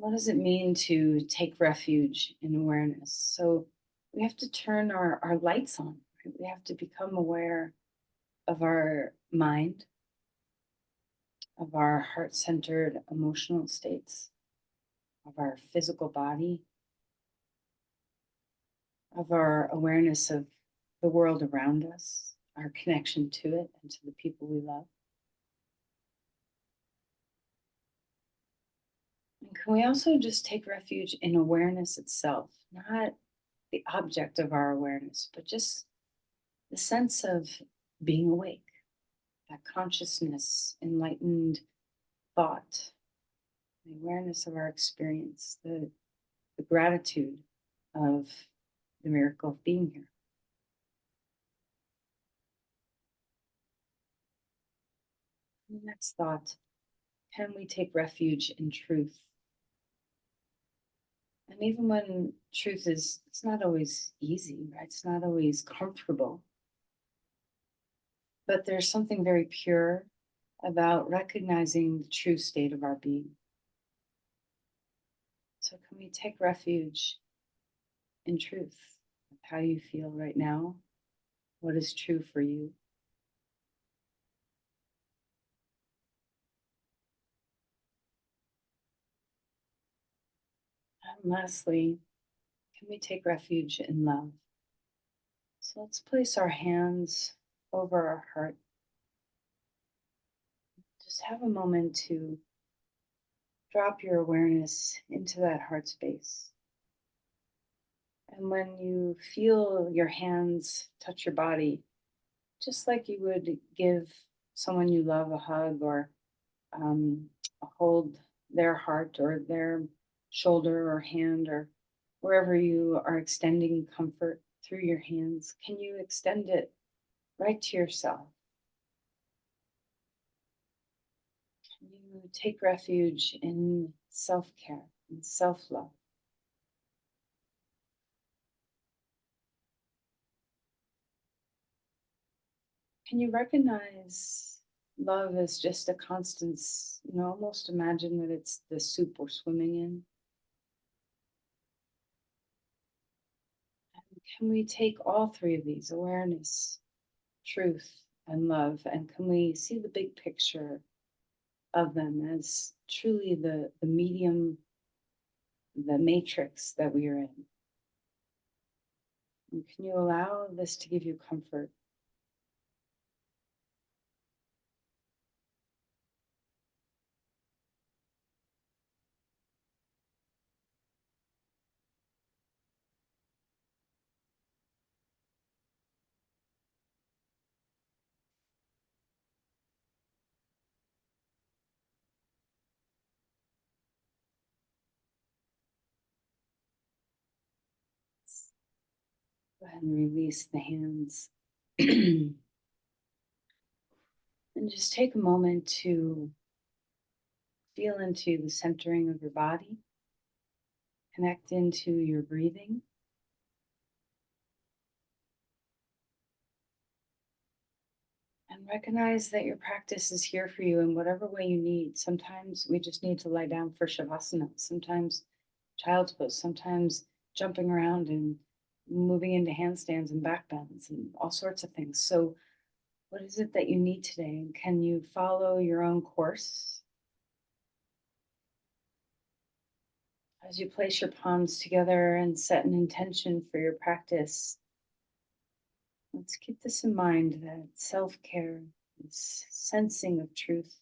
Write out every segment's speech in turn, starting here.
What does it mean to take refuge in awareness? So we have to turn our lights on. Right? We have to become aware of our mind, of our heart centered emotional states, of our physical body, of our awareness of the world around us, our connection to it and to the people we love. And can we also just take refuge in awareness itself, not the object of our awareness, but just the sense of being awake, that consciousness, enlightened thought, the awareness of our experience, the gratitude of the miracle of being here. The next thought, can we take refuge in truth? And even when truth is, it's not always easy, right? It's not always comfortable, but there's something very pure about recognizing the true state of our being. So, can we take refuge in truth? How you feel right now, what is true for you? And lastly, can we take refuge in love? So, let's place our hands over our heart. Just have a moment to drop your awareness into that heart space. And when you feel your hands touch your body, just like you would give someone you love a hug or um, hold their heart or their shoulder or hand or wherever you are extending comfort through your hands, can you extend it right to yourself? Can you take refuge in self care and self love? Can you recognize love as just a constance? Almost imagine that it's the soup we're swimming in. Can we take all three of these, awareness, truth, and love, and can we see the big picture of them as truly the medium, the matrix that we are in? And can you allow this to give you comfort? Go ahead and release the hands. And just take a moment to feel into the centering of your body, connect into your breathing. And recognize that your practice is here for you in whatever way you need. Sometimes we just need to lie down for Shavasana, sometimes child's pose, sometimes jumping around and moving into handstands and back bends and all sorts of things. So, what is it that you need today? And can you follow your own course? As you place your palms together and set an intention for your practice, let's keep this in mind that self care, this sensing of truth,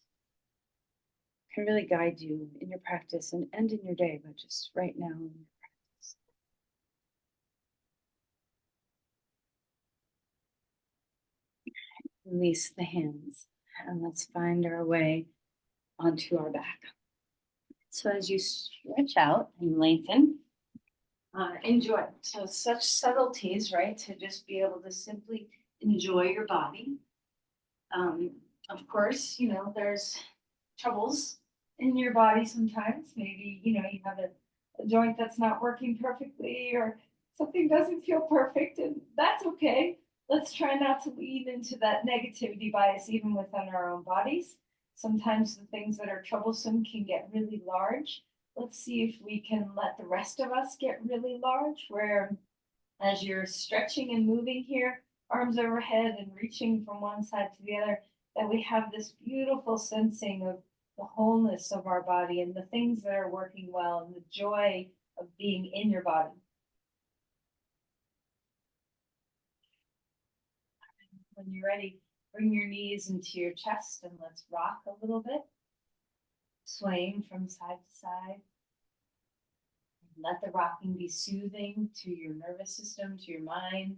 can really guide you in your practice and in your day, but just right now in your practice. Release the hands and let's find our way onto our back. So as you stretch out and lengthen, enjoy. So such subtleties, right? To just be able to simply enjoy your body. Of course, there's troubles in your body sometimes. Maybe, you have a joint that's not working perfectly or something doesn't feel perfect, and that's okay. Let's try not to lean into that negativity bias even within our own bodies. Sometimes the things that are troublesome can get really large. Let's see if we can let the rest of us get really large, where as you're stretching and moving here, arms overhead and reaching from one side to the other, that we have this beautiful sensing of the wholeness of our body and the things that are working well and the joy of being in your body. When you're ready, bring your knees into your chest and let's rock a little bit, swaying from side to side. Let the rocking be soothing to your nervous system, to your mind.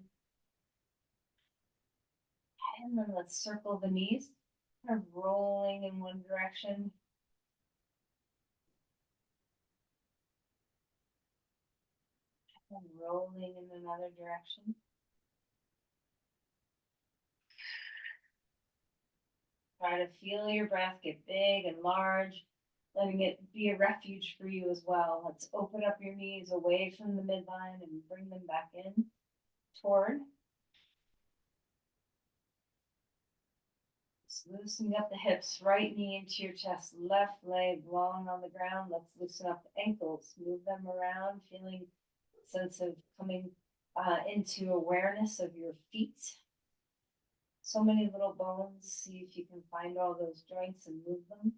And then let's circle the knees, kind of rolling in one direction. And rolling in another direction. Try to feel your breath get big and large, letting it be a refuge for you as well. Let's open up your knees away from the midline and bring them back in toward. Just loosening up the hips, right knee into your chest, left leg long on the ground. Let's loosen up the ankles, move them around, feeling a sense of coming into awareness of your feet. So many little bones. See if you can find all those joints and move them.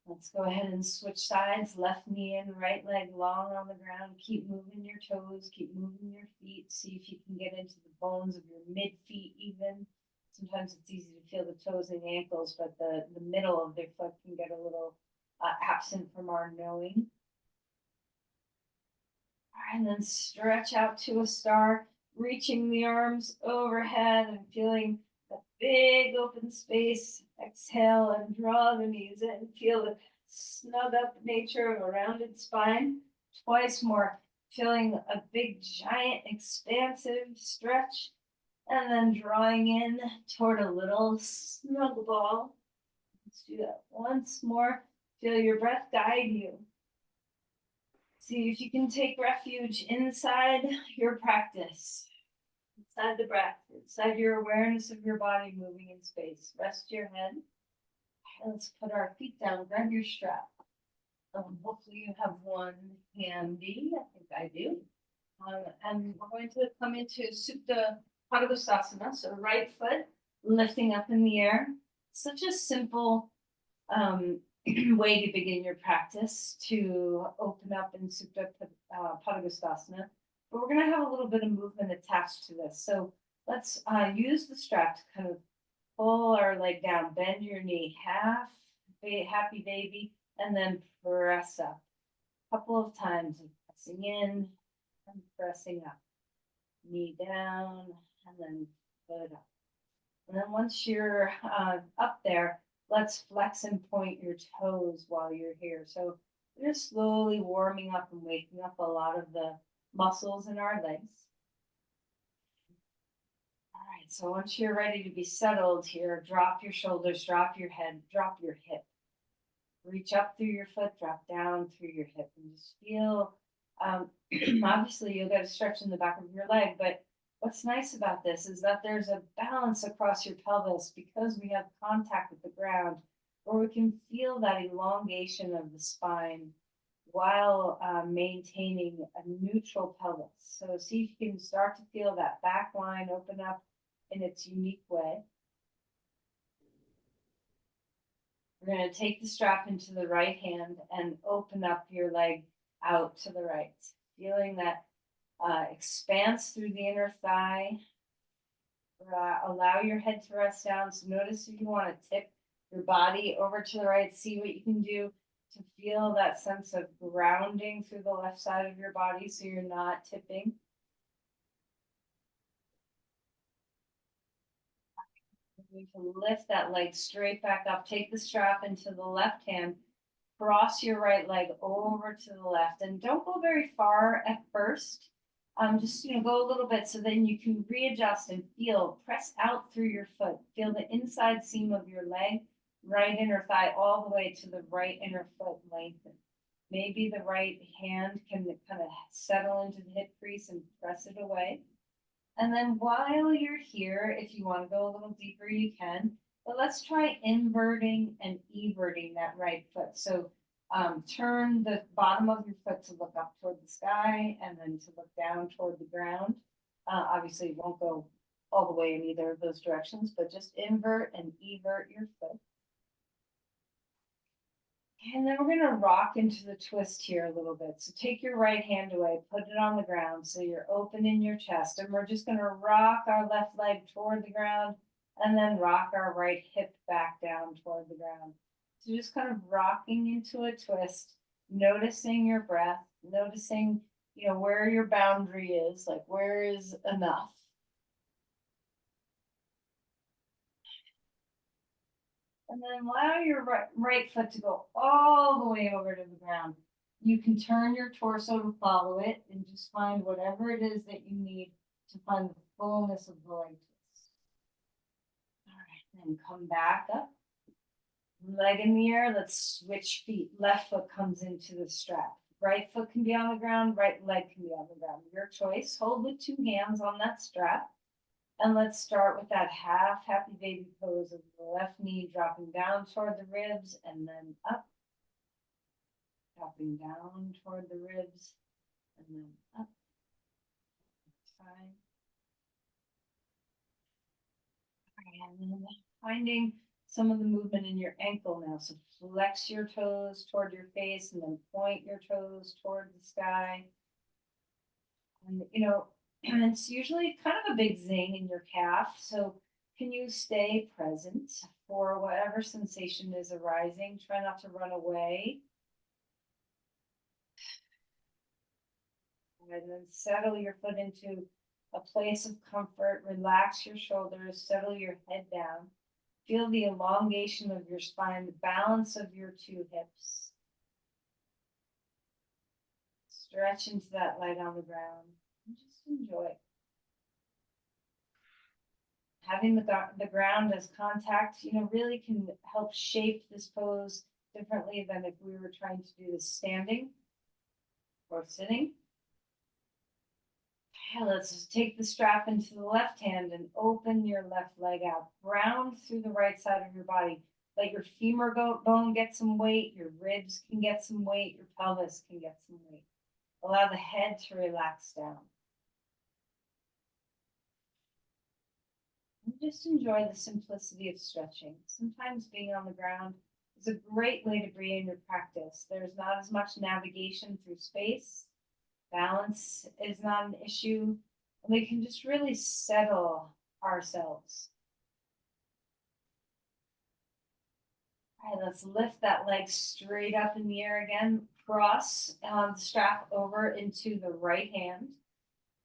Let's go ahead and switch sides. Left knee in, right leg long on the ground. Keep moving your toes, keep moving your feet. See if you can get into the bones of your mid feet even. Sometimes it's easy to feel the toes and the ankles, but the middle of their foot can get a little absent from our knowing. All right, and then stretch out to a star, reaching the arms overhead and feeling a big open space. Exhale and draw the knees in. Feel the snug up nature of a rounded spine. Twice more, feeling a big, giant, expansive stretch. And then drawing in toward a little snuggle ball. Let's do that once more. Feel your breath guide you. See if you can take refuge inside your practice, inside the breath, inside your awareness of your body moving in space. Rest your head. Let's put our feet down. Grab your strap. Hopefully you have one handy. I think I do. And we're going to come into Supta Padangusthasana. So right foot lifting up in the air. Such a simple way to begin your practice to open up in Supta Padangusthasana. But we're going to have a little bit of movement attached to this. So let's use the strap to kind of pull our leg down, bend your knee, happy baby, and then press up. A couple of times, pressing in and pressing up. Knee down and then foot up. And then once you're up there, let's flex and point your toes while you're here. So we're slowly warming up and waking up a lot of the muscles in our legs. All right, so once you're ready to be settled here, drop your shoulders, drop your head, drop your hip. Reach up through your foot, drop down through your hip, and just feel, obviously you'll get a stretch in the back of your leg, but what's nice about this is that there's a balance across your pelvis because we have contact with the ground, where we can feel that elongation of the spine while maintaining a neutral pelvis. So see if you can start to feel that back line open up in its unique way. We're going to take the strap into the right hand and open up your leg out to the right, feeling that expanse through the inner thigh. Allow your head to rest down. So notice if you want to tip your body over to the right, see what you can do to feel that sense of grounding through the left side of your body so you're not tipping. We can lift that leg straight back up. Take the strap into the left hand. Cross your right leg over to the left. And don't go very far at first. Just go a little bit so then you can readjust and feel. Press out through your foot. Feel the inside seam of your leg, right inner thigh, all the way to the right inner foot lengthen. Maybe the right hand can kind of settle into the hip crease and press it away. And then while you're here, if you want to go a little deeper, you can. But let's try inverting and everting that right foot. So Turn the bottom of your foot to look up toward the sky and then to look down toward the ground. Obviously, it won't go all the way in either of those directions, but just invert and evert your foot. And then we're gonna rock into the twist here a little bit. So take your right hand away, put it on the ground so you're open in your chest. And we're just gonna rock our left leg toward the ground and then rock our right hip back down toward the ground. So just kind of rocking into a twist, noticing your breath, noticing, where your boundary is, like where is enough. And then allow your right foot to go all the way over to the ground. You can turn your torso to follow it and just find whatever it is that you need to find the fullness of the leg twist. All right, then come back up. Leg in the air, let's switch feet. Left foot comes into the strap. Right foot can be on the ground, right leg can be on the ground. Your choice. Hold with two hands on that strap. And let's start with that half happy baby pose of the left knee dropping down toward the ribs and then up. Dropping down toward the ribs and then up. Fine. And then finding some of the movement in your ankle now. So flex your toes toward your face and then point your toes toward the sky. And, and it's usually kind of a big zing in your calf. So can you stay present for whatever sensation is arising? Try not to run away. And then settle your foot into a place of comfort. Relax your shoulders, settle your head down. Feel the elongation of your spine, the balance of your two hips. Stretch into that leg on the ground and just enjoy. Having the ground as contact, really can help shape this pose differently than if we were trying to do this standing or sitting. Okay, let's just take the strap into the left hand and open your left leg out. Ground through the right side of your body. Let your femur bone get some weight, your ribs can get some weight, your pelvis can get some weight. Allow the head to relax down. And just enjoy the simplicity of stretching. Sometimes being on the ground is a great way to breathe in your practice. There's not as much navigation through space. Balance is not an issue. And we can just really settle ourselves. All right, let's lift that leg straight up in the air again. Cross the strap over into the right hand.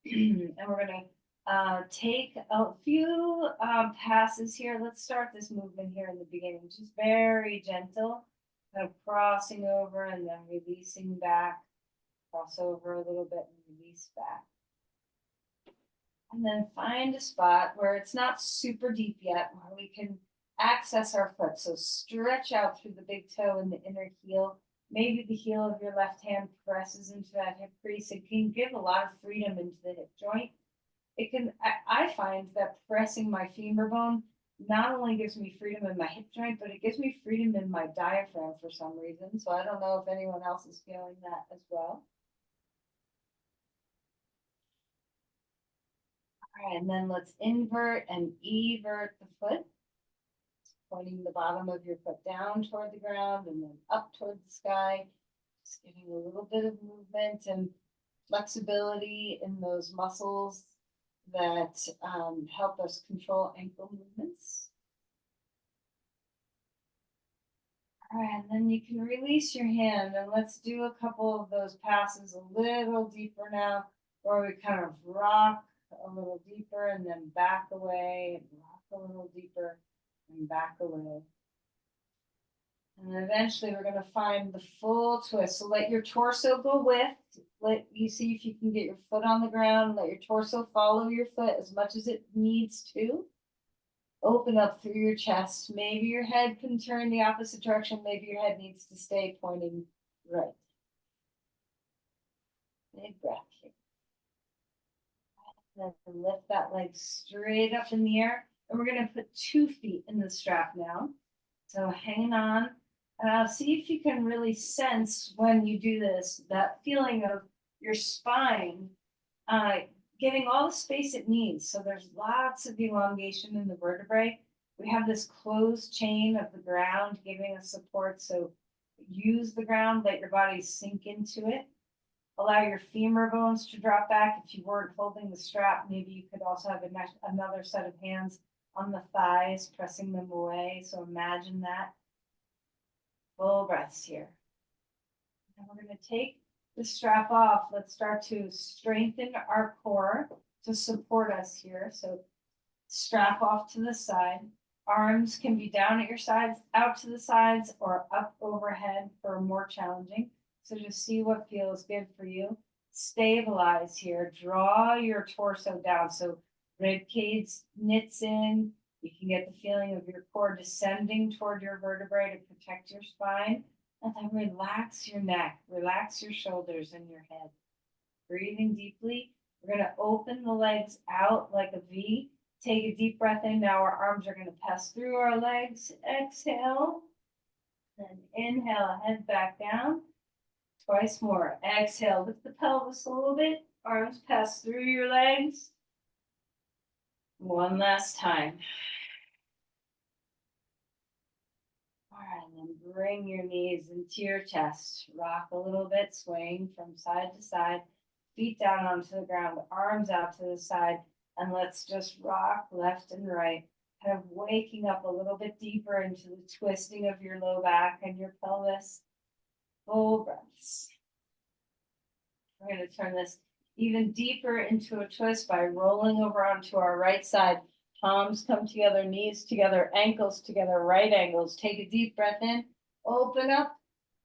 And we're going to take a few passes here. Let's start this movement here in the beginning. Just very gentle. Kind of crossing over and then releasing back. Cross over a little bit and release back. And then find a spot where it's not super deep yet, where we can access our foot. So stretch out through the big toe and the inner heel. Maybe the heel of your left hand presses into that hip crease. It can give a lot of freedom into the hip joint. It can, I find that pressing my femur bone not only gives me freedom in my hip joint, but it gives me freedom in my diaphragm for some reason. So I don't know if anyone else is feeling that as well. All right, and then let's invert and evert the foot. Pointing the bottom of your foot down toward the ground and then up toward the sky. Just getting a little bit of movement and flexibility in those muscles that help us control ankle movements. All right, and then you can release your hand and let's do a couple of those passes a little deeper now, where we kind of rock a little deeper and then back away, and rock a little deeper and back away. And then eventually we're going to find the full twist. So let your torso go with. Let you see if you can get your foot on the ground. Let your torso follow your foot as much as it needs to. Open up through your chest. Maybe your head can turn the opposite direction. Maybe your head needs to stay pointing right. Big breath here. And then lift that leg straight up in the air. And we're going to put 2 feet in the strap now. So hanging on See if you can really sense when you do this, that feeling of your spine uh, getting all the space it needs. So there's lots of elongation in the vertebrae. We have this closed chain of the ground giving us support. So use the ground, let your body sink into it. Allow your femur bones to drop back. If you weren't holding the strap, maybe you could also have another set of hands on the thighs, pressing them away. So imagine that. Full breaths here. And we're going to take the strap off. Let's start to strengthen our core to support us here. So strap off to the side. Arms can be down at your sides, out to the sides, or up overhead for more challenging. So just see what feels good for you. Stabilize here. Draw your torso down. So rib cage knits in. You can get the feeling of your core descending toward your vertebrae to protect your spine. And then relax your neck, relax your shoulders and your head. Breathing deeply. We're going to open the legs out like a V. Take a deep breath in. Now our arms are going to pass through our legs. Exhale. Then inhale, head back down. Twice more. Exhale, lift the pelvis a little bit. Arms pass through your legs. One last time. All right, and then bring your knees into your chest. Rock a little bit, swaying from side to side. Feet down onto the ground, arms out to the side. And let's just rock left and right, kind of waking up a little bit deeper into the twisting of your low back and your pelvis. Full breaths. We're going to turn this even deeper into a twist by rolling over onto our right side. Palms come together, knees together, ankles together, right angles. Take a deep breath in, open up.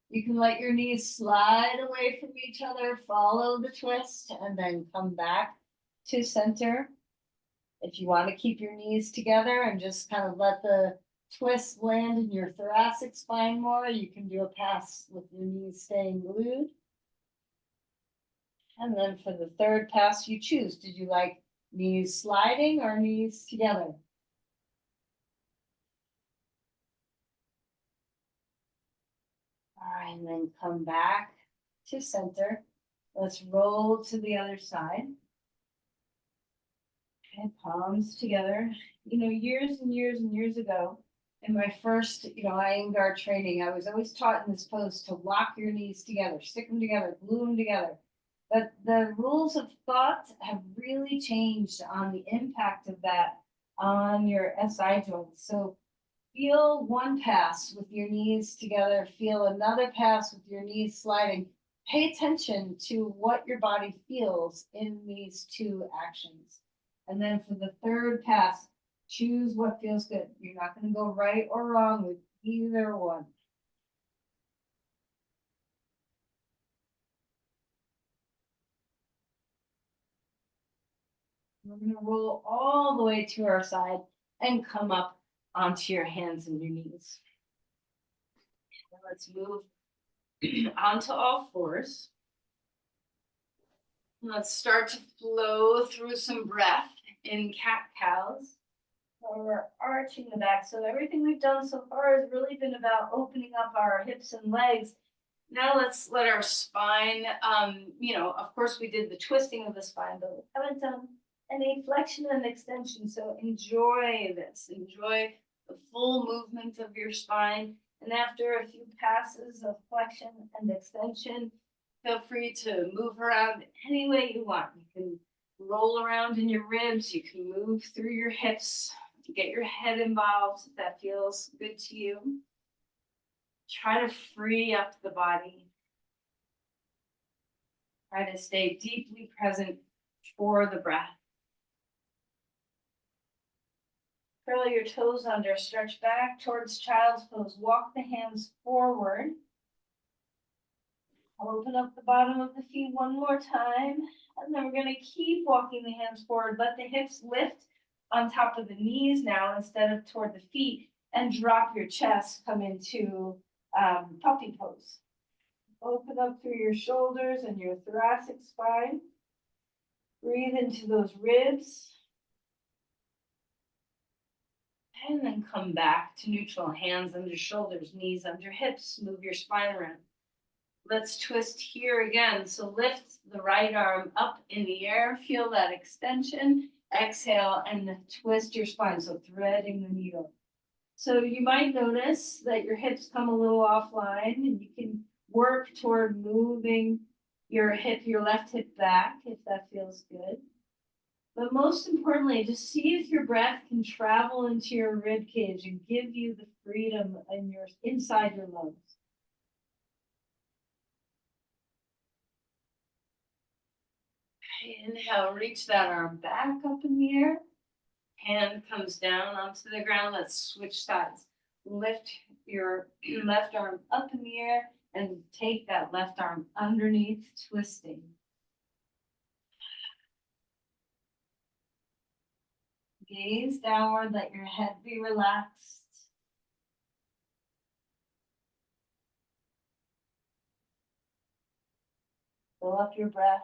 You can let your knees slide away from each other, follow the twist, and then come back to center. If you want to keep your knees together and just kind of let the twist land in your thoracic spine more, you can do a pass with your knees staying glued. And then for the third pass, you choose. Did you like knees sliding or knees together? All right, and then come back to center. Let's roll to the other side. Okay, palms together. You know, years and years and years ago, in my first, Iyengar training, I was always taught in this pose to lock your knees together, stick them together, glue them together. But the rules of thought have really changed on the impact of that on your SI joints. So feel one pass with your knees together, feel another pass with your knees sliding. Pay attention to what your body feels in these two actions. And then for the third pass, choose what feels good. You're not going to go right or wrong with either one. We're going to roll all the way to our side and come up onto your hands and your knees. And let's move onto all fours. Let's start to flow through some breath in cat-cows. We're arching the back. So everything we've done so far has really been about opening up our hips and legs. Now let's let our spine, of course we did the twisting of the spine, but we haven't done any flexion and extension. So enjoy this. Enjoy the full movement of your spine. And after a few passes of flexion and extension, feel free to move around any way you want. You can roll around in your ribs. You can move through your hips. Get your head involved if that feels good to you. Try to free up the body. Try to stay deeply present for the breath. Curl your toes under, stretch back towards child's pose. Walk the hands forward. I'll open up the bottom of the feet one more time. And then we're going to keep walking the hands forward. Let the hips lift on top of the knees now instead of toward the feet. And drop your chest, come into puppy pose. Open up through your shoulders and your thoracic spine. Breathe into those ribs. And then come back to neutral, hands under shoulders, knees under hips, move your spine around. Let's twist here again. So lift the right arm up in the air, feel that extension, exhale, and then twist your spine. So threading the needle. So you might notice that your hips come a little offline, and you can work toward moving your left hip back if that feels good. But most importantly, just see if your breath can travel into your rib cage and give you the freedom in your inside your lungs. Inhale, reach that arm back up in the air. Hand comes down onto the ground. Let's switch sides. Lift your left arm up in the air and take that left arm underneath, twisting. Gaze downward, let your head be relaxed. Fill up your breath.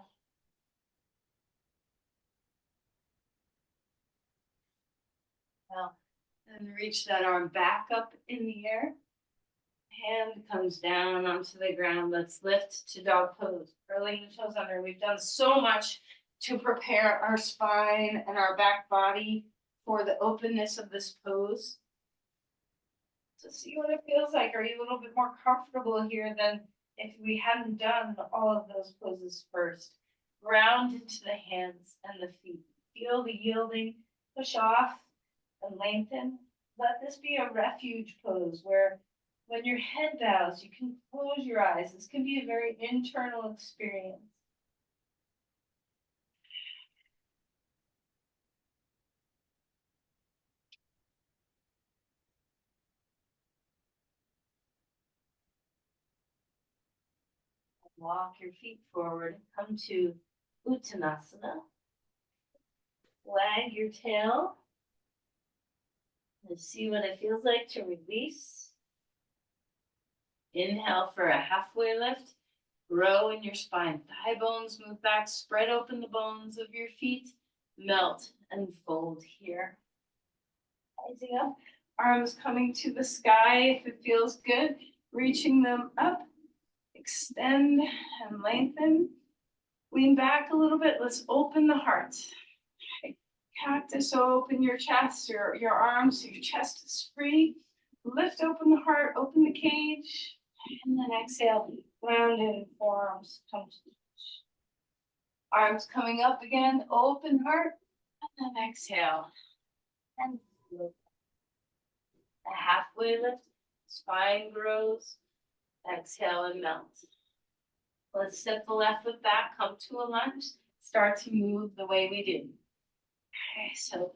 Now, and reach that arm back up in the air. Hand comes down onto the ground. Let's lift to dog pose. Curling the toes under. We've done so much to prepare our spine and our back body for the openness of this pose. So see what it feels like. Are you a little bit more comfortable here than if we hadn't done all of those poses first? Ground into the hands and the feet. Feel the yielding, push off and lengthen. Let this be a refuge pose where when your head bows, you can close your eyes. This can be a very internal experience. Walk your feet forward. Come to Uttanasana. Wag your tail. And see what it feels like to release. Inhale for a halfway lift. Grow in your spine. Thigh bones move back. Spread open the bones of your feet. Melt and fold here. Rising up. Arms coming to the sky if it feels good. Reaching them up. Extend and lengthen. Lean back a little bit. Let's open the heart. Cactus, open your chest, your arms, so your chest is free. Lift open the heart, open the cage. And then exhale, grounded forearms come to the beach. Arms coming up again, open heart. And then exhale. And lift. A halfway lift, spine grows. Exhale and melt. Let's step the left foot back, come to a lunge. Start to move the way we did. Okay, so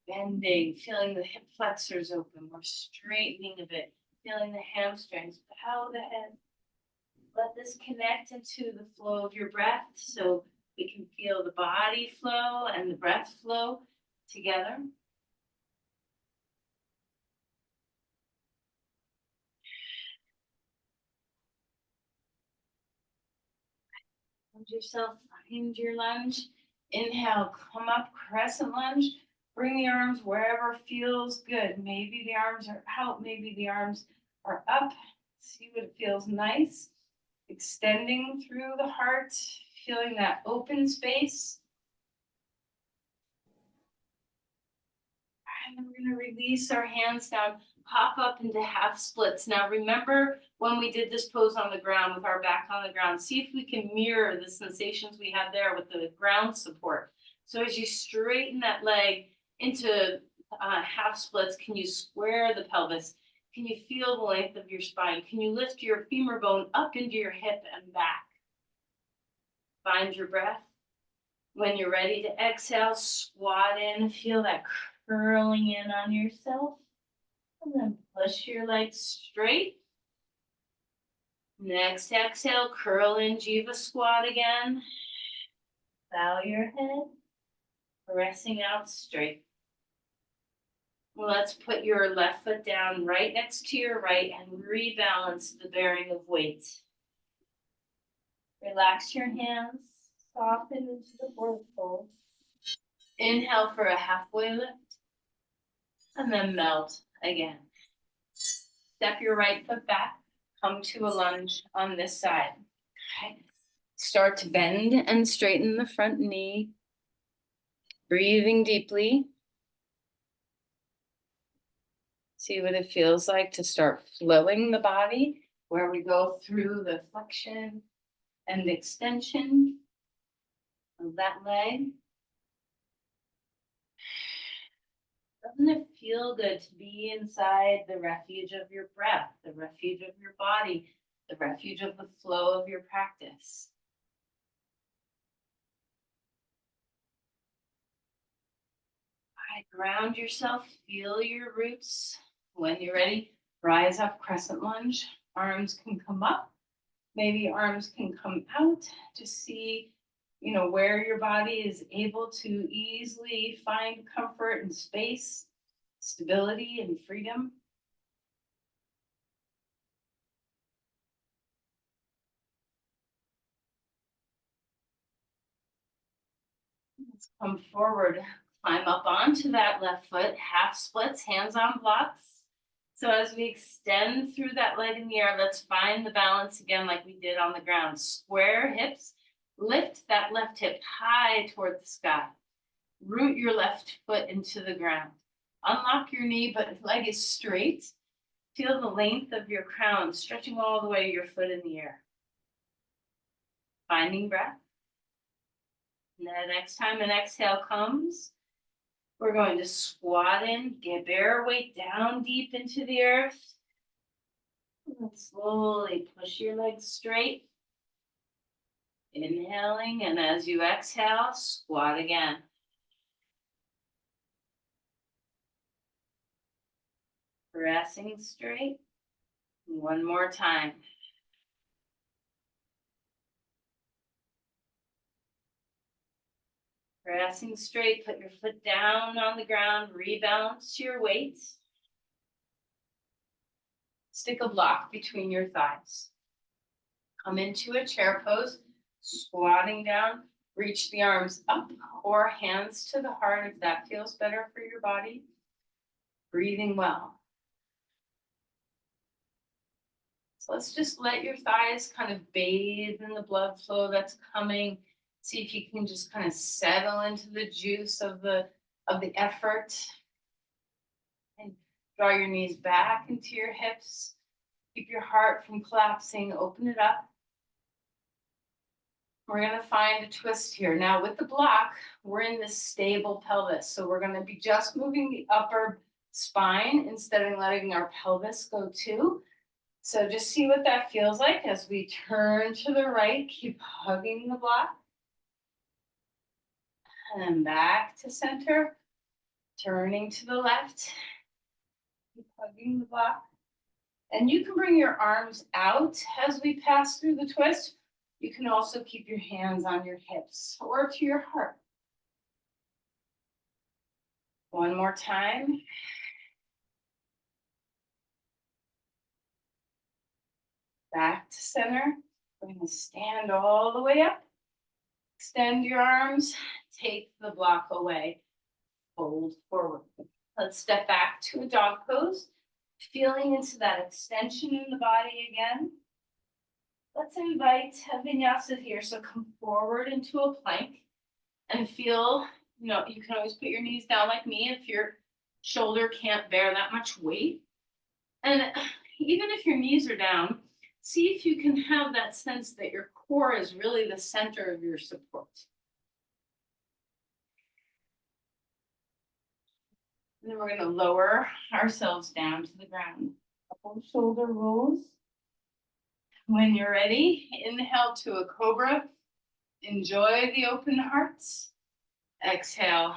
bending, feeling the hip flexors open. We're straightening a bit, feeling the hamstrings. Bow the head. Let this connect into the flow of your breath so we can feel the body flow and the breath flow together. Hold yourself, find your lunge. Inhale, come up, crescent lunge. Bring the arms wherever feels good. Maybe the arms are out, maybe the arms are up. See what feels nice. Extending through the heart, feeling that open space. And then we're going to release our hands down, pop up into half splits. Now remember when we did this pose on the ground with our back on the ground, see if we can mirror the sensations we had there with the ground support. So as you straighten that leg into half splits, can you square the pelvis? Can you feel the length of your spine? Can you lift your femur bone up into your hip and back? Find your breath. When you're ready to exhale, squat in, feel that curling in on yourself. And then push your legs straight. Next exhale, curl in, Jiva squat again. Bow your head, pressing out straight. Let's put your left foot down right next to your right and rebalance the bearing of weight. Relax your hands, soften into the forward fold. Inhale for a halfway lift. and then melt again. Step your right foot back, come to a lunge on this side. Okay. Start to bend and straighten the front knee. Breathing deeply. See what it feels like to start flowing the body, where we go through the flexion and extension of that leg. Doesn't it feel good to be inside the refuge of your breath, the refuge of your body, the refuge of the flow of your practice? All right, ground yourself, feel your roots. When you're ready, rise up, crescent lunge. Arms can come up. Maybe arms can come out. Just see, where your body is able to easily find comfort and space, stability and freedom. Let's come forward, climb up onto that left foot, half splits, hands on blocks. So as we extend through that leg in the air, let's find the balance again like we did on the ground. Square hips, lift that left hip high toward the sky. Root your left foot into the ground. Unlock your knee, but leg is straight. Feel the length of your crown stretching all the way your foot in the air. Finding breath. And then next time an exhale comes, we're going to squat in, get bear weight down deep into the earth. And slowly push your legs straight. Inhaling, and as you exhale, squat again. Pressing straight. One more time. Pressing straight, put your foot down on the ground, rebalance your weight. Stick a block between your thighs. Come into a chair pose, squatting down, reach the arms up or hands to the heart if that feels better for your body. Breathing well. So let's just let your thighs kind of bathe in the blood flow that's coming. See if you can just kind of settle into the juice of the effort. And draw your knees back into your hips. Keep your heart from collapsing. Open it up. We're going to find a twist here. Now with the block, we're in this stable pelvis. So we're going to be just moving the upper spine instead of letting our pelvis go too. So just see what that feels like as we turn to the right. Keep hugging the block. And then back to center. Turning to the left. Keep hugging the block. And you can bring your arms out as we pass through the twist. You can also keep your hands on your hips or to your heart. One more time. Back to center. We're going to stand all the way up. Extend your arms. Take the block away. Fold forward. Let's step back to a dog pose. Feeling into that extension in the body again. Let's invite a vinyasa here. So come forward into a plank and feel, you can always put your knees down like me if your shoulder can't bear that much weight. And even if your knees are down, see if you can have that sense that your core is really the center of your support. And then we're going to lower ourselves down to the ground. Couple shoulder rolls. When you're ready, inhale to a cobra. Enjoy the open hearts. Exhale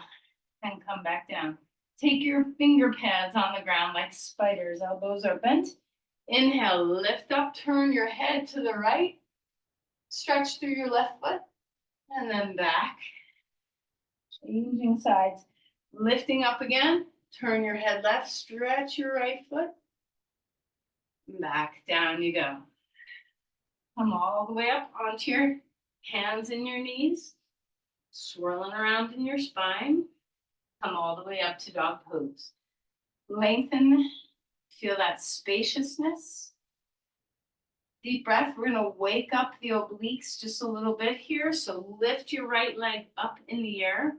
and come back down. Take your finger pads on the ground like spiders. Elbows are bent. Inhale, lift up, turn your head to the right. Stretch through your left foot. And then back. Changing sides. Lifting up again. Turn your head left, stretch your right foot. Back down you go. Come all the way up onto your hands and your knees. Swirling around in your spine. Come all the way up to dog pose. Lengthen, feel that spaciousness. Deep breath, we're gonna wake up the obliques just a little bit here. So lift your right leg up in the air.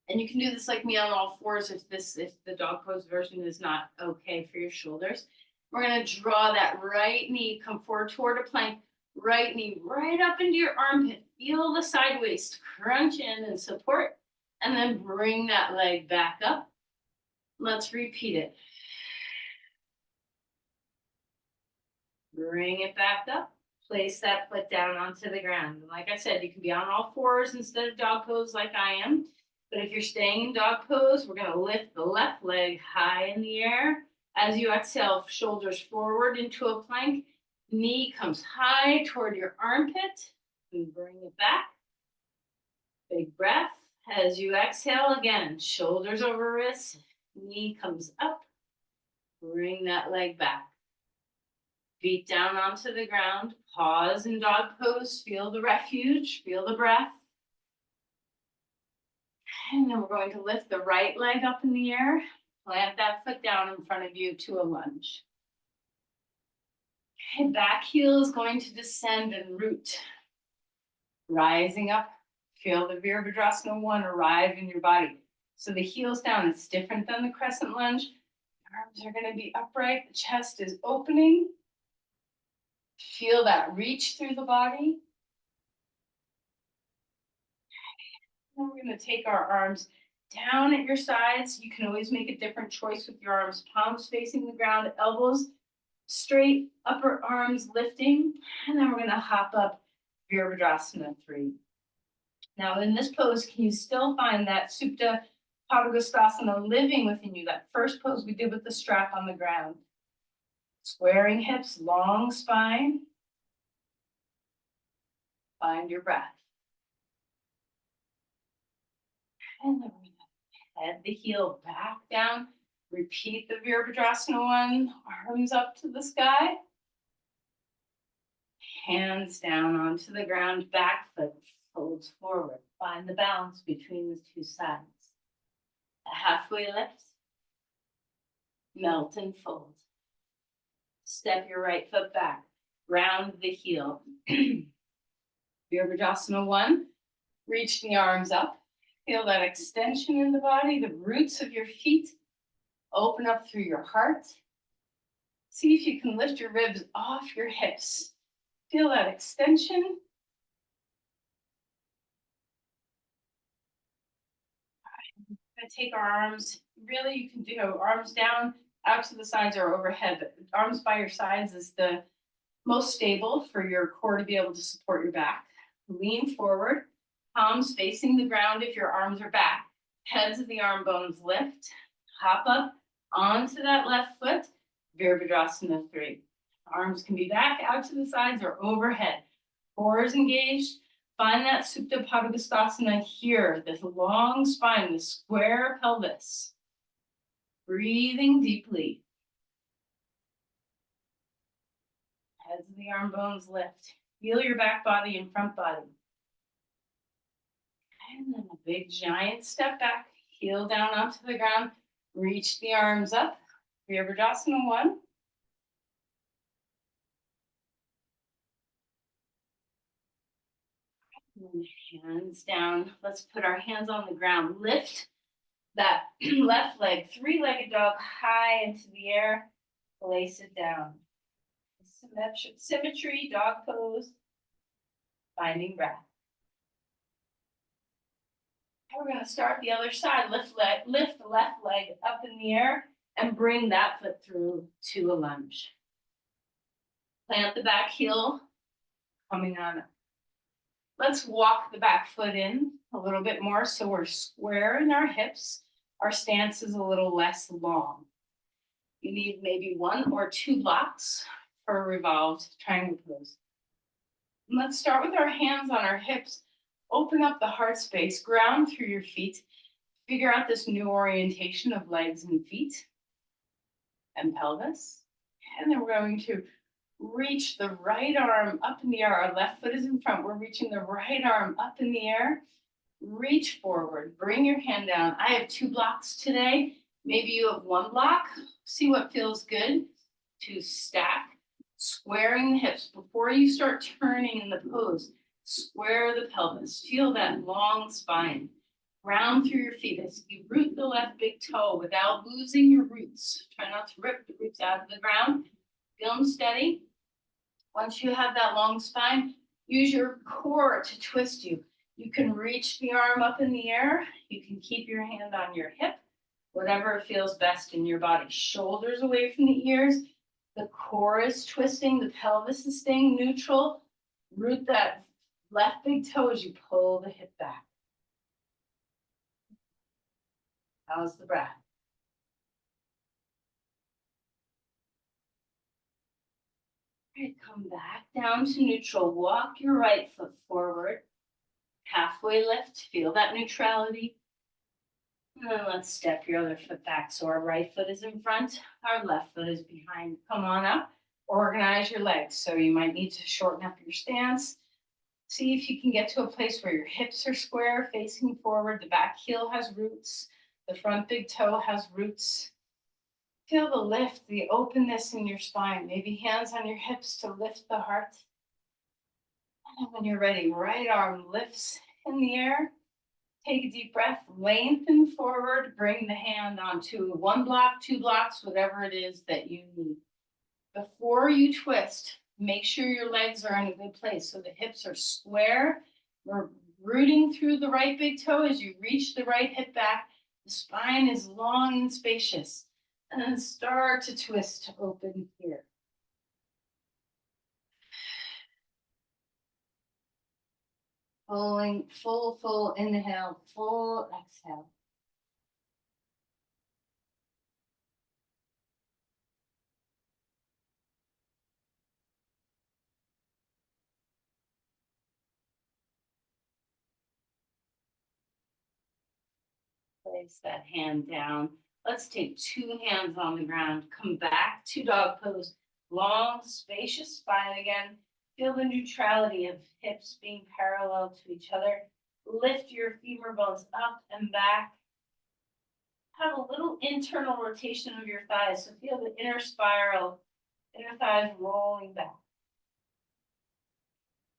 And you can do this like me on all fours if the dog pose version is not okay for your shoulders. We're gonna draw that right knee, come forward toward a plank, right knee right up into your armpit. Feel the side waist, crunch in and support, and then bring that leg back up. Let's repeat it. Bring it back up. Place that foot down onto the ground. And like I said, you can be on all fours instead of dog pose like I am. But if you're staying in dog pose, we're going to lift the left leg high in the air. As you exhale, shoulders forward into a plank. Knee comes high toward your armpit. And bring it back. Big breath. As you exhale again, shoulders over wrists. Knee comes up. Bring that leg back. Feet down onto the ground. Pause in dog pose. Feel the refuge. Feel the breath. And then we're going to lift the right leg up in the air. Plant that foot down in front of you to a lunge. Okay, back heel is going to descend and root. Rising up. Feel the Virabhadrasana 1 arrive in your body. So the heel's down. It's different than the crescent lunge. Arms are going to be upright. The chest is opening. Feel that reach through the body. And we're going to take our arms down at your sides. You can always make a different choice with your arms. Palms facing the ground, elbows straight, upper arms lifting. And then we're going to hop up Virabhadrasana 3. Now in this pose, can you still find that Supta Padangusthasana living within you? That first pose we did with the strap on the ground. Squaring hips, long spine. Find your breath. And then we're going to head the heel back down. Repeat the Virabhadrasana 1. Arms up to the sky. Hands down onto the ground. Back foot folds forward. Find the balance between the two sides. A halfway lift. Melt and fold. Step your right foot back. Round the heel. Virabhadrasana 1. Reach the arms up. Feel that extension in the body, the roots of your feet. Open up through your heart. See if you can lift your ribs off your hips. Feel that extension. We're going to take our arms. Really, you can do arms down, out to the sides or overhead. But arms by your sides is the most stable for your core to be able to support your back. Lean forward. Palms facing the ground if your arms are back. Heads of the arm bones lift. Hop up onto that left foot. Virabhadrasana 3. Arms can be back, out to the sides, or overhead. Core is engaged. Find that Supta Padangusthasana here. This long spine, the square pelvis. Breathing deeply. Heads of the arm bones lift. Feel your back body and front body. And then a big giant step back, heel down onto the ground, reach the arms up, Virabhadrasana 1. And hands down, let's put our hands on the ground, lift that left leg, three-legged dog high into the air, place it down. Symmetry, dog pose, finding breath. We're going to start the other side. Lift the left leg up in the air and bring that foot through to a lunge. Plant the back heel, coming on up. Let's walk the back foot in a little bit more so we're square in our hips. Our stance is a little less long. You need maybe 1 or 2 blocks for a revolved triangle pose. And let's start with our hands on our hips. Open up the heart space, ground through your feet. Figure out this new orientation of legs and feet and pelvis. And then we're going to reach the right arm up in the air. Our left foot is in front. We're reaching the right arm up in the air. Reach forward, bring your hand down. I have 2 blocks today. Maybe you have one block. See what feels good to stack, squaring the hips before you start turning in the pose. Square the pelvis. Feel that long spine. Ground through your feet as you root the left big toe without losing your roots. Try not to rip the roots out of the ground. Feel them steady. Once you have that long spine, use your core to twist you. You can reach the arm up in the air. You can keep your hand on your hip, whatever feels best in your body. Shoulders away from the ears. The core is twisting. The pelvis is staying neutral. Root that left big toe as you pull the hip back. How's the breath? All right, come back down to neutral. Walk your right foot forward. Halfway lift, feel that neutrality. And then let's step your other foot back. So our right foot is in front, our left foot is behind. Come on up, organize your legs. So you might need to shorten up your stance. See if you can get to a place where your hips are square, facing forward. The back heel has roots. The front big toe has roots. Feel the lift, the openness in your spine. Maybe hands on your hips to lift the heart. And when you're ready, right arm lifts in the air. Take a deep breath, lengthen forward, bring the hand onto one block, two blocks, whatever it is that you need. Before you twist, make sure your legs are in a good place. So the hips are square. We're rooting through the right big toe as you reach the right hip back. The spine is long and spacious. And then start to twist to open here. Pulling, full inhale, full exhale. Place that hand down. Let's take two hands on the ground. Come back to dog pose. Long, spacious spine again. Feel the neutrality of hips being parallel to each other. Lift your femur bones up and back. Have a little internal rotation of your thighs. So feel the inner spiral, inner thighs rolling back.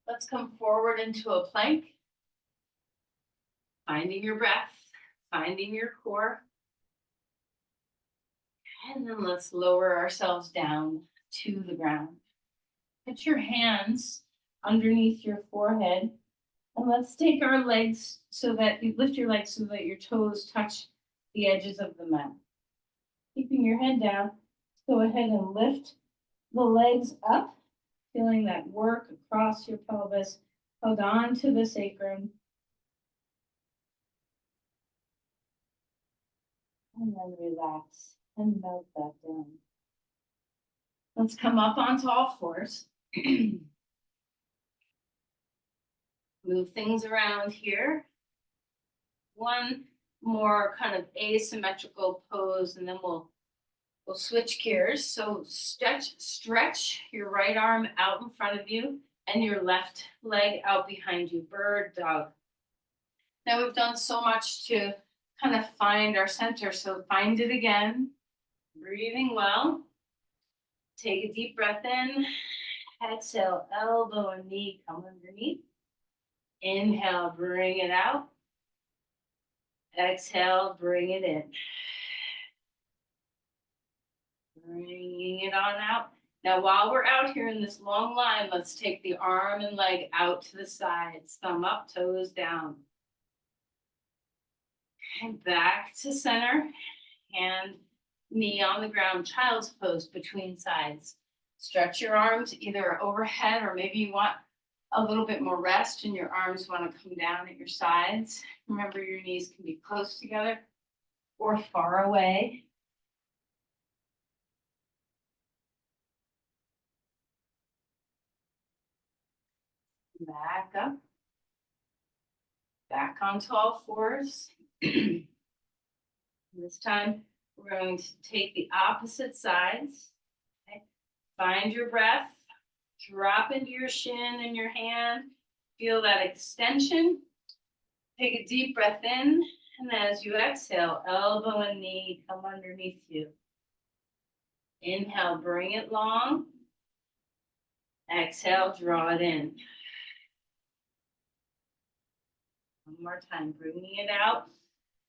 Let's come forward into a plank. Finding your breath, finding your core. And then let's lower ourselves down to the ground. Put your hands underneath your forehead. And let's take our legs so that you lift your legs so that your toes touch the edges of the mat. Keeping your head down, go ahead and lift the legs up, feeling that work across your pelvis. Hold on to the sacrum. And then relax and melt that down. Let's come up onto all fours. Move things around here. One more kind of asymmetrical pose, and then we'll switch gears. So stretch your right arm out in front of you and your left leg out behind you. Bird dog. Now we've done so much to kind of find our center, so find it again. Breathing well. Take a deep breath in. Exhale, elbow and knee come underneath. Inhale, bring it out. Exhale, bring it in. Bringing it on out. Now, while we're out here in this long line, let's take the arm and leg out to the sides. Thumb up, toes down. And back to center. Hand, knee on the ground, child's pose between sides. Stretch your arms either overhead or maybe you want a little bit more rest and your arms want to come down at your sides. Remember, your knees can be close together or far away. Back up. Back onto all fours. This time, we're going to take the opposite sides. Okay. Find your breath. Drop into your shin and your hand. Feel that extension. Take a deep breath in And as you exhale, elbow and knee come underneath you. Inhale, bring it long. Exhale, draw it in. One more time, bringing it out.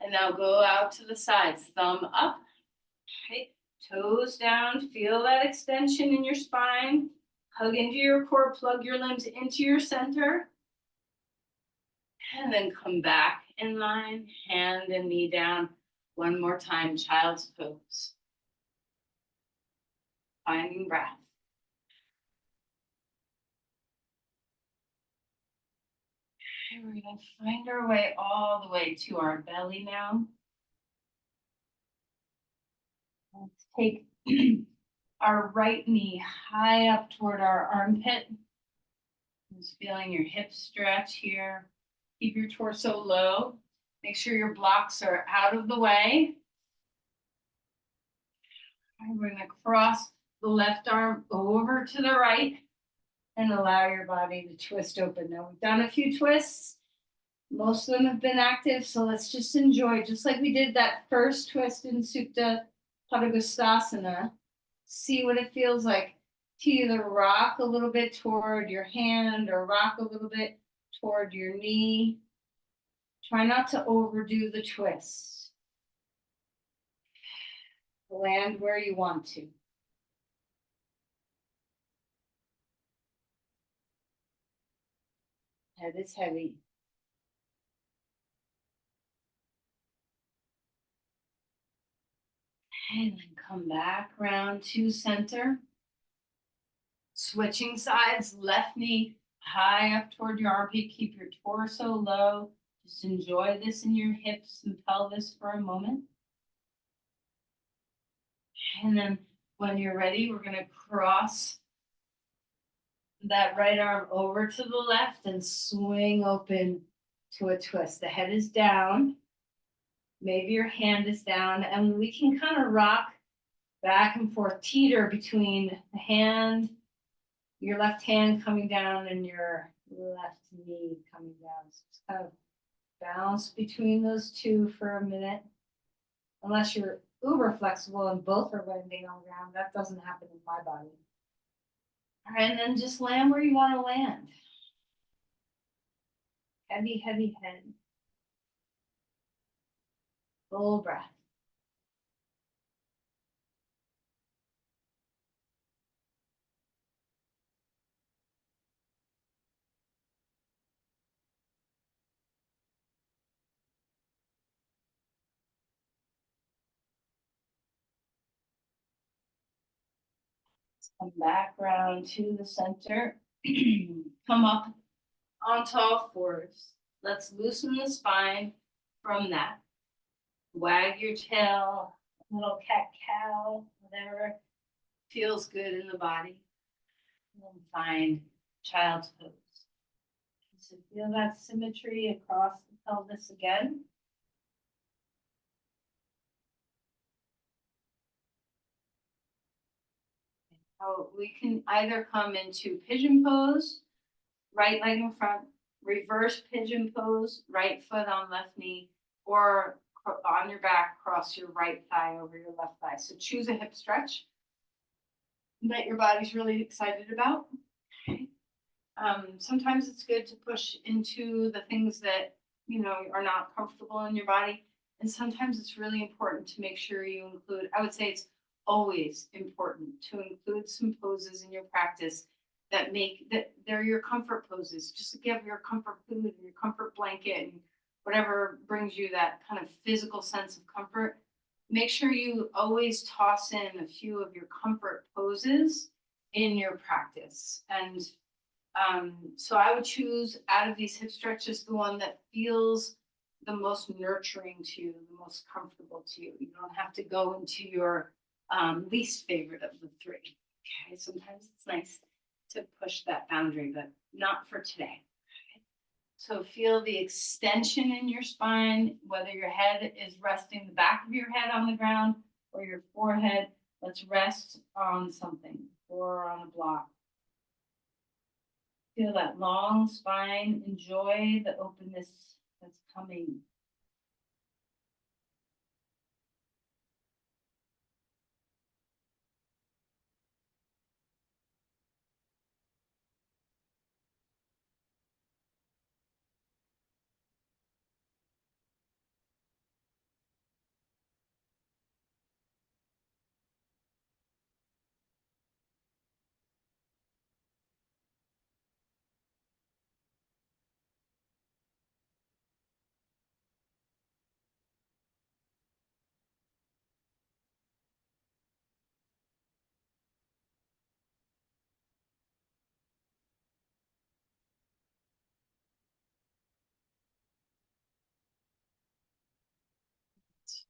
And now go out to the sides, thumb up, right? Toes down, feel that extension in your spine. Hug into your core, plug your limbs into your center. And then come back in line, hand and knee down. One more time, child's pose. Finding breath. And we're gonna find our way all the way to our belly now. Let's take our right knee high up toward our armpit. Just feeling your hips stretch here. Keep your torso low. Make sure your blocks are out of the way. And we're gonna cross the left arm over to the right and allow your body to twist open. Now we've done a few twists. Most of them have been active, so let's just enjoy, just like we did that first twist in Supta Padangusthasana. See what it feels like to either rock a little bit toward your hand or rock a little bit toward your knee. Try not to overdo the twist. Land where you want to. Head is heavy. And then come back around to center. Switching sides, left knee high up toward your armpit. Keep your torso low. Just enjoy this in your hips and pelvis for a moment. And then when you're ready, we're gonna cross that right arm over to the left and swing open to a twist. The head is down. Maybe your hand is down, and we can kind of rock back and forth, teeter between the hand, your left hand coming down and your left knee coming down. So just kind of bounce between those two for a minute. Unless you're uber flexible and both are landing on the ground, that doesn't happen in my body. All right, and then just land where you want to land. Heavy, heavy head. Full breath. Come back around to the center. Come up onto all fours. Let's loosen the spine from that. Wag your tail, little cat-cow, whatever feels good in the body. And then find child's pose. So feel that symmetry across the pelvis again. We can either come into pigeon pose, right leg in front, reverse pigeon pose, right foot on left knee, or on your back, cross your right thigh over your left thigh. So choose a hip stretch that your body's really excited about. Okay. Sometimes it's good to push into the things that, you know, are not comfortable in your body. And sometimes it's really important to make sure you include, I would say it's always important to include some poses in your practice that they're your comfort poses. Just to give your comfort food and your comfort blanket and whatever brings you that kind of physical sense of comfort. Make sure you always toss in a few of your comfort poses in your practice. And so I would choose out of these hip stretches the one that feels the most nurturing to you, the most comfortable to you. You don't have to go into your least favorite of the three. Okay, sometimes it's nice to push that boundary, but not for today. Okay. So feel the extension in your spine, whether your head is resting the back of your head on the ground or your forehead. Let's rest on something or on a block. Feel that long spine. Enjoy the openness that's coming.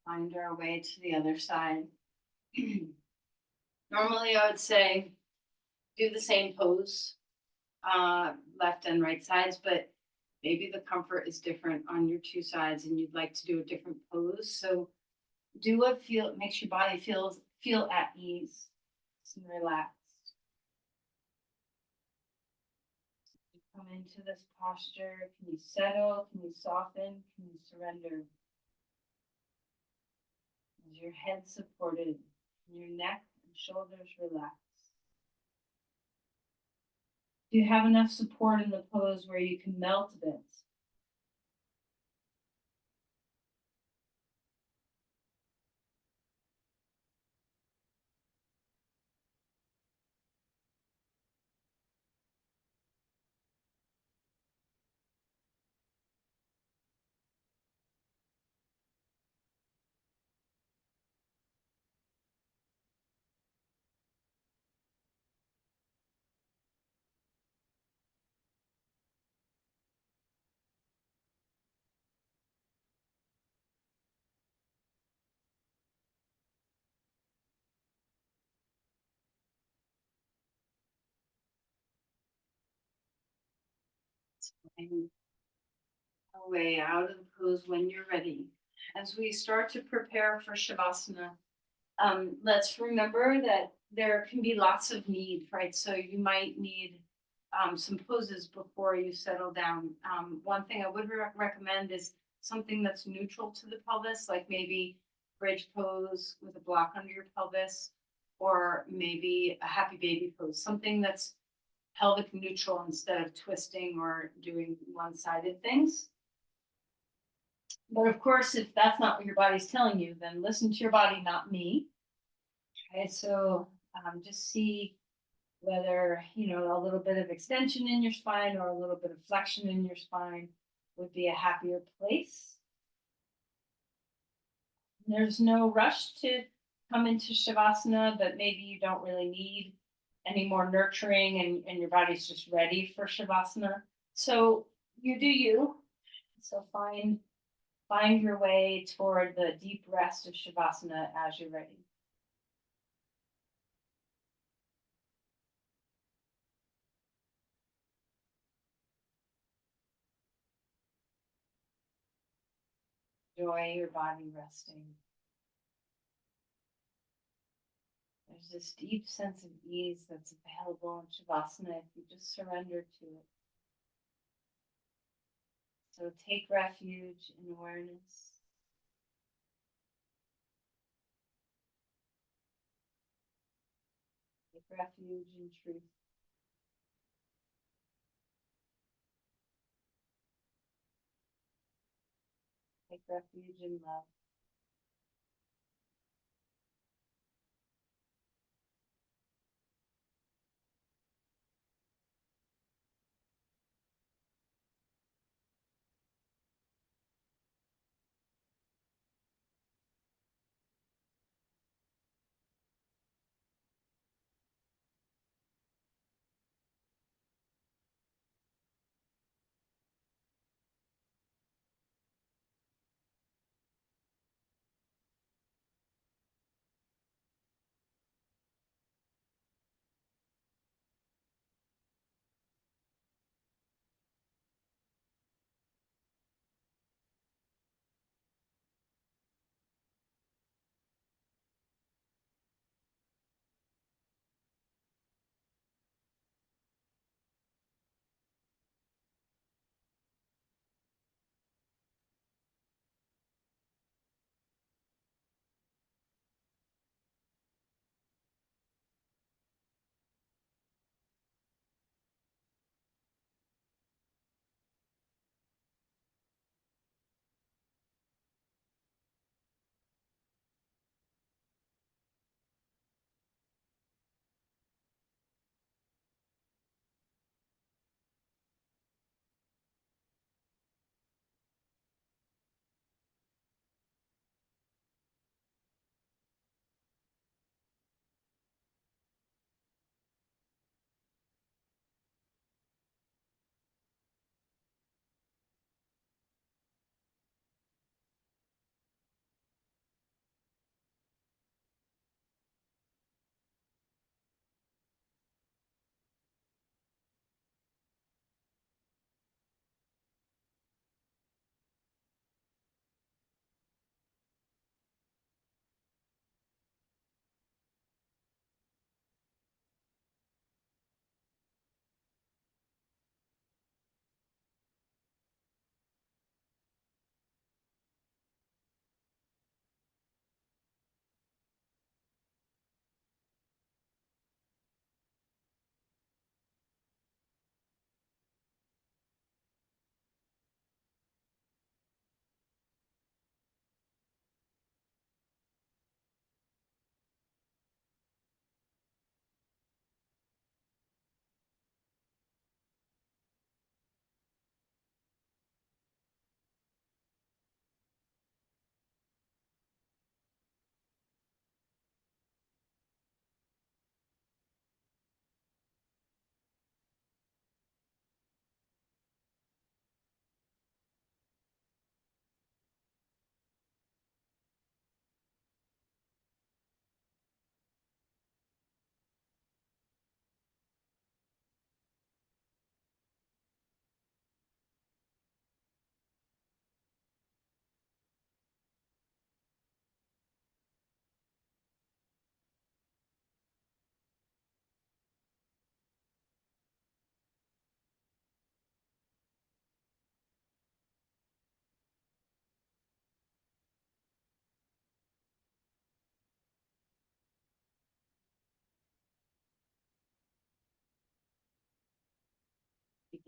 find our way to the other side. Normally, I would say do the same pose, left and right sides, but maybe the comfort is different on your two sides and you'd like to do a different pose. So do what makes your body feel at ease and relaxed. You come into this posture. Can you settle? Can you soften? Can you surrender? Is your head supported? And your neck and shoulders relaxed? Do you have enough support in the pose where you can melt a bit? And a way out of the pose when you're ready. As we start to prepare for Shavasana, let's remember that there can be lots of need, right? So you might need some poses before you settle down. One thing I would recommend is something that's neutral to the pelvis, like maybe bridge pose with a block under your pelvis, or maybe a happy baby pose, something that's pelvic neutral instead of twisting or doing one-sided things. But of course, if that's not what your body's telling you, then listen to your body, not me. Okay, so just see whether, a little bit of extension in your spine or a little bit of flexion in your spine would be a happier place. There's no rush to come into Shavasana, but maybe you don't really need any more nurturing and your body's just ready for Shavasana. So you do you. So find your way toward the deep rest of Shavasana as you're ready. Enjoy your body resting. There's this deep sense of ease that's available in Shavasana if you just surrender to it. So take refuge in awareness. Take refuge in truth. Take refuge in love.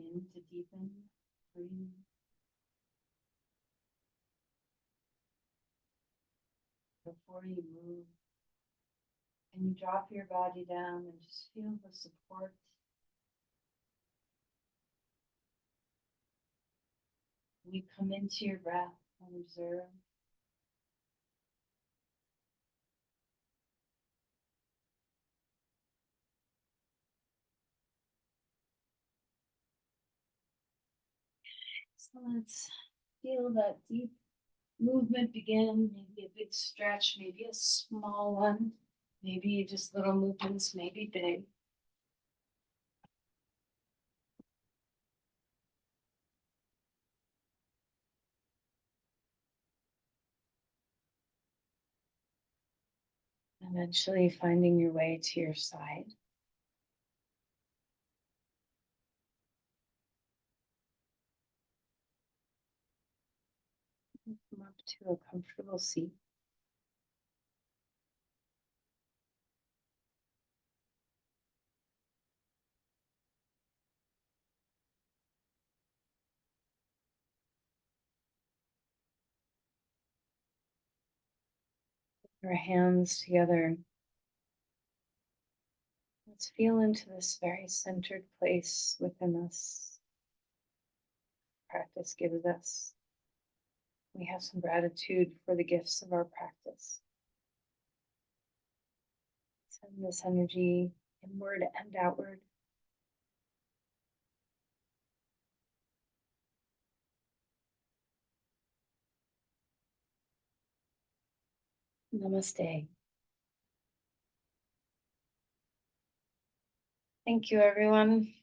begin to deepen. Breathe. Before you move, and you drop your body down and just feel the support. You come into your breath and observe. So let's feel that deep movement begin. Maybe a big stretch, maybe a small one, maybe just little movements, maybe big. Eventually finding your way to your side. Come up to a comfortable seat. Our hands together. Let's feel into this very centered place within us. Practice gives us. We have some gratitude for the gifts of our practice. Send this energy inward and outward. Namaste. Thank you, everyone.